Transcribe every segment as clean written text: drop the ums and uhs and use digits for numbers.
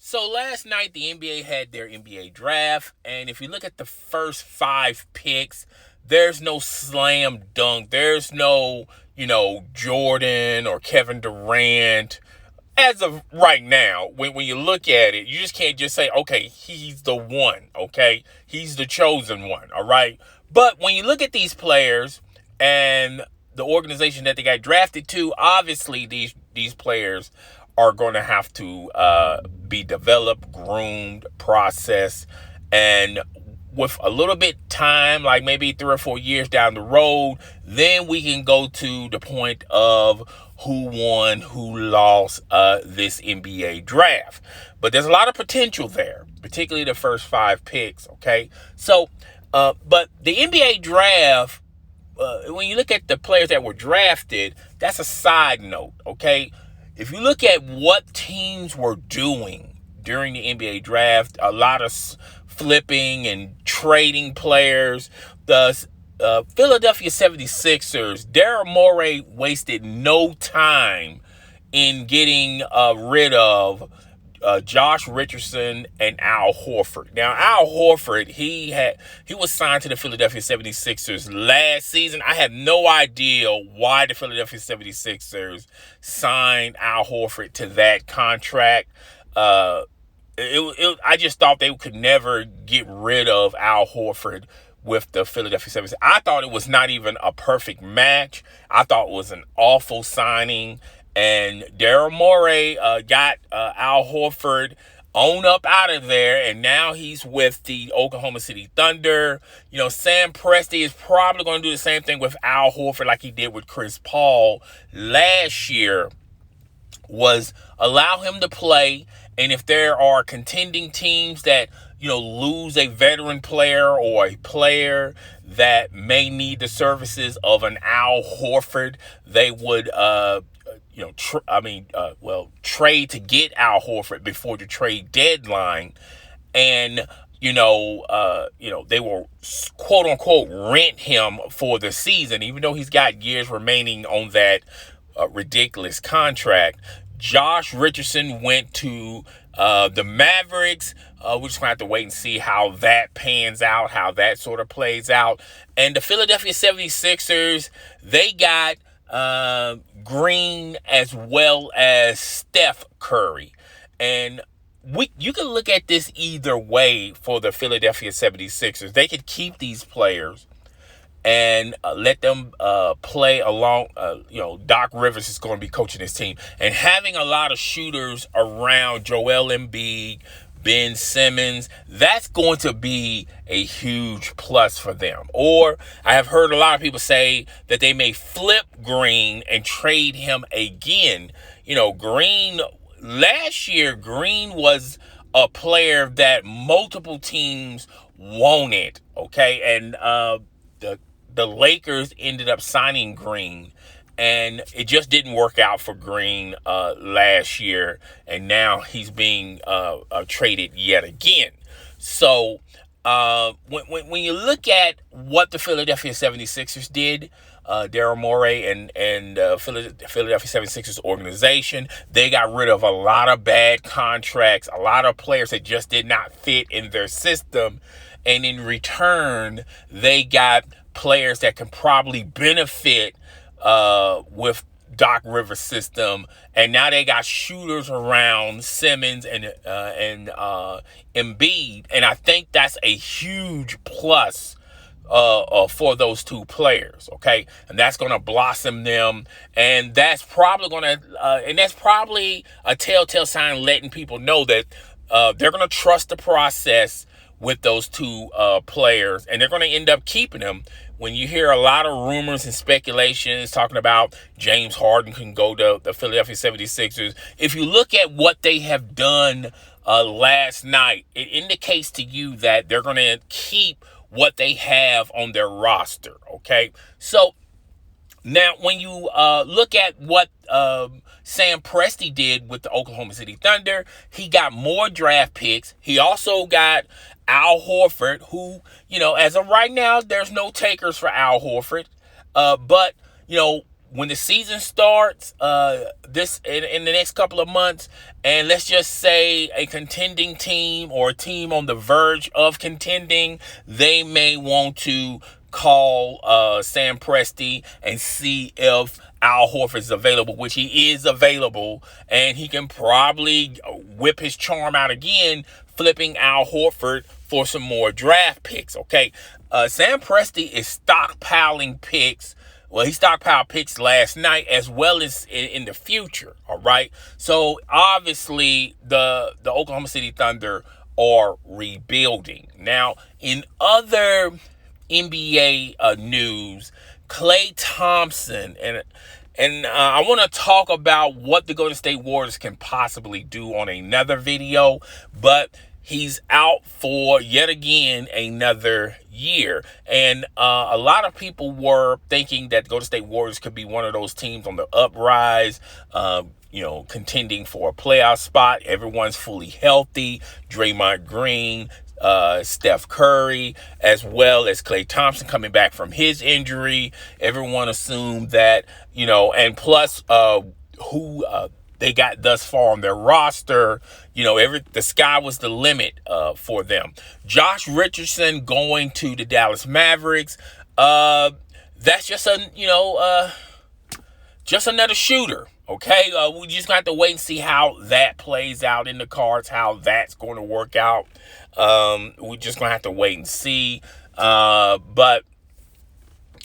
So last night the NBA had their NBA draft, and if you look at the first 5 picks, there's no slam dunk. There's no, Jordan or Kevin Durant. As of right now, when you look at it, you just can't just say, okay, he's the one, okay? He's the chosen one, all right? But when you look at these players and the organization that they got drafted to, obviously these players are going to have to be developed, groomed, processed, and with a little bit time, like maybe 3 or 4 years down the road, then we can go to the point of who won, who lost this NBA draft. But there's a lot of potential there, particularly the first 5 picks, okay? So, but the NBA draft, when you look at the players that were drafted, that's a side note, okay? If you look at what teams were doing during the NBA draft, a lot of flipping and trading players. The Philadelphia 76ers, Daryl Morey wasted no time in getting rid of Josh Richardson and Al Horford. Now, Al Horford, he was signed to the Philadelphia 76ers last season. I have no idea why the Philadelphia 76ers signed Al Horford to that contract. I just thought they could never get rid of Al Horford with the Philadelphia 76ers. I thought it was not even a perfect match. I thought it was an awful signing. And Daryl Morey got Al Horford on up out of there, and now he's with the Oklahoma City Thunder. Sam Presti is probably going to do the same thing with Al Horford like he did with Chris Paul last year, was allow him to play. And if there are contending teams that, lose a veteran player or a player that may need the services of an Al Horford, they would, trade to get Al Horford before the trade deadline. And, they will quote unquote rent him for the season, even though he's got years remaining on that ridiculous contract. Josh Richardson went to the Mavericks. We're just going to have to wait and see how that pans out, how that sort of plays out. And the Philadelphia 76ers, they got Green as well as Steph Curry. And you can look at this either way for the Philadelphia 76ers. They could keep these players and let them play along. Doc Rivers is going to be coaching this team. And having a lot of shooters around Joel Embiid, Ben Simmons, that's going to be a huge plus for them. Or I have heard a lot of people say that they may flip Green and trade him again. Green, last year, Green was a player that multiple teams wanted, okay? And the Lakers ended up signing Green, and it just didn't work out for Green last year, and now he's being traded yet again. So when you look at what the Philadelphia 76ers did, Daryl Morey and Philadelphia 76ers organization, they got rid of a lot of bad contracts, a lot of players that just did not fit in their system, and in return, they got players that can probably benefit with Doc Rivers' system, and now they got shooters around Simmons and Embiid, and I think that's a huge plus for those two players, okay? And that's going to blossom them, and that's probably a telltale sign letting people know that they're going to trust the process with those two players, and they're going to end up keeping them. When you hear a lot of rumors and speculations talking about James Harden can go to the Philadelphia 76ers, if you look at what they have done last night, it indicates to you that they're going to keep what they have on their roster, okay? So now when you look at what Sam Presti did with the Oklahoma City Thunder, he got more draft picks. He also got Al Horford, who, as of right now, there's no takers for Al Horford. But, when the season starts, this in the next couple of months, and let's just say a contending team or a team on the verge of contending, they may want to call Sam Presti and see if Al Horford is available, which he is available, and he can probably whip his charm out again, flipping Al Horford for some more draft picks. Okay, Sam Presti is stockpiling picks. Well, he stockpiled picks last night as well as in the future. All right, so obviously the Oklahoma City Thunder are rebuilding. Now, in other NBA news, Klay Thompson and I want to talk about what the Golden State Warriors can possibly do on another video, but he's out for yet again another year. And a lot of people were thinking that the Golden State Warriors could be one of those teams on the uprise, contending for a playoff spot. Everyone's fully healthy. Draymond Green, Steph Curry, as well as Klay Thompson coming back from his injury. Everyone assumed that, and plus who they got thus far on their roster, the sky was the limit for them. Josh Richardson going to the Dallas Mavericks. That's just just another shooter. Okay, we just got to wait and see how that plays out in the cards, how that's going to work out. We're just going to have to wait and see. But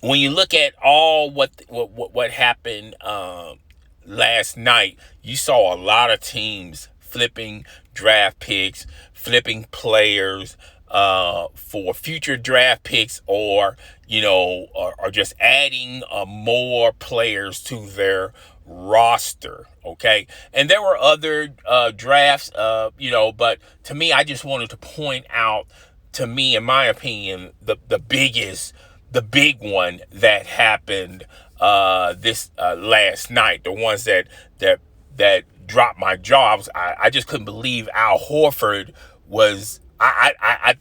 when you look at all what happened last night, you saw a lot of teams flipping draft picks, flipping players for future draft picks, or just adding more players to their roster. Okay, and there were other drafts, but to me, I just wanted to point out, to me, in my opinion, the big one that happened this last night, the ones that dropped my jaw. I just couldn't believe Al Horford was. I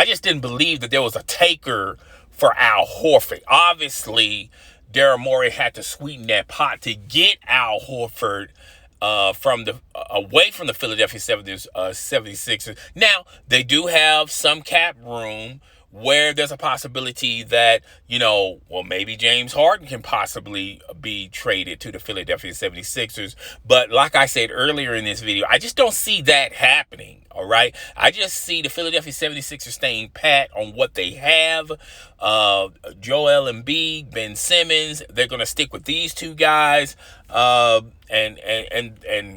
just didn't believe that there was a taker for Al Horford. Obviously, Daryl Morey had to sweeten that pot to get Al Horford away from the Philadelphia 76ers. Now, they do have some cap room where there's a possibility that, maybe James Harden can possibly be traded to the Philadelphia 76ers. But like I said earlier in this video, I just don't see that happening. All right. I just see the Philadelphia 76ers staying pat on what they have. Joel Embiid, Ben Simmons, they're going to stick with these two guys. And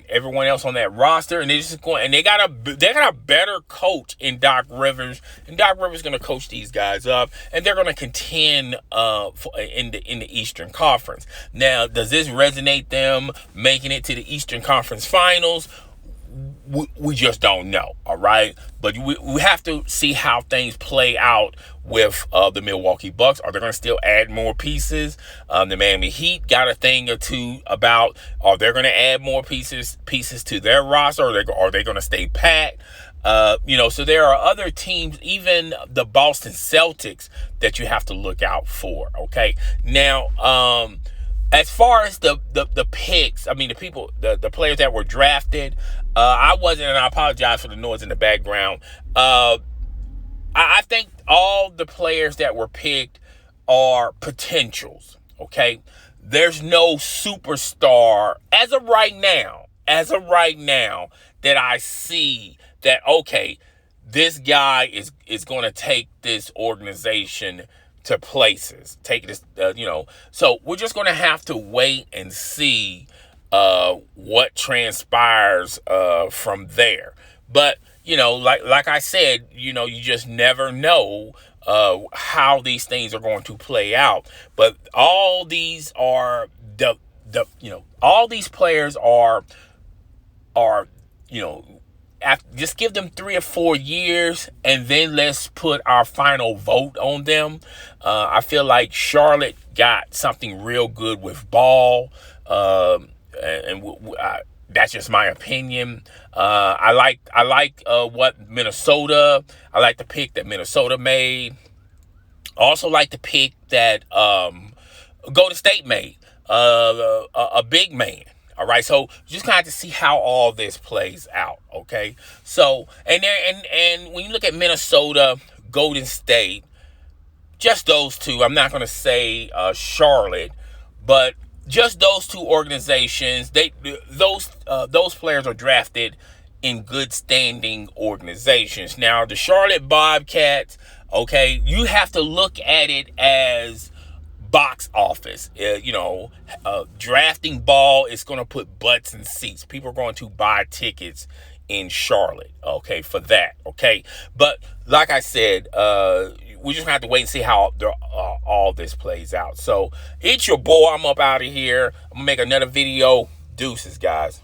everyone else on that roster, and they got a better coach in Doc Rivers, and Doc Rivers is going to coach these guys up, and they're going to contend in the Eastern Conference. Now, does this resonate them making it to the Eastern Conference Finals? We just don't know, all right? But we have to see how things play out with the Milwaukee Bucks. Are they going to still add more pieces? The Miami Heat got a thing or two about, are they going to add more pieces to their roster, or are they going to stay pat? So there are other teams, even the Boston Celtics, that you have to look out for, okay? Now, as far as the picks, I mean, the players that were drafted, I wasn't, and I apologize for the noise in the background. I think all the players that were picked are potentials, okay? There's no superstar as of right now, that I see that, okay, this guy is going to take this organization to places, take this, So we're just going to have to wait and see what transpires from there. But like I said, you just never know how these things are going to play out. But all these are all these players are just give them 3 or 4 years, and then let's put our final vote on them. I feel like Charlotte got something real good with Ball, that's just my opinion. I like what Minnesota. I like the pick that Minnesota made. Also like the pick that Golden State made a big man. All right, so just kind of to see how all this plays out. Okay, so and when you look at Minnesota, Golden State, just those two. I'm not going to say Charlotte, but just those two organizations. Those players are drafted in good standing organizations. Now the Charlotte Bobcats, okay, you have to look at it as box office. Drafting ball is going to put butts in seats. People are going to buy tickets in Charlotte, okay, for that, okay. But like I said, we just have to wait and see how all this plays out. So it's your boy. I'm up out of here. I'm gonna make another video. Deuces, guys.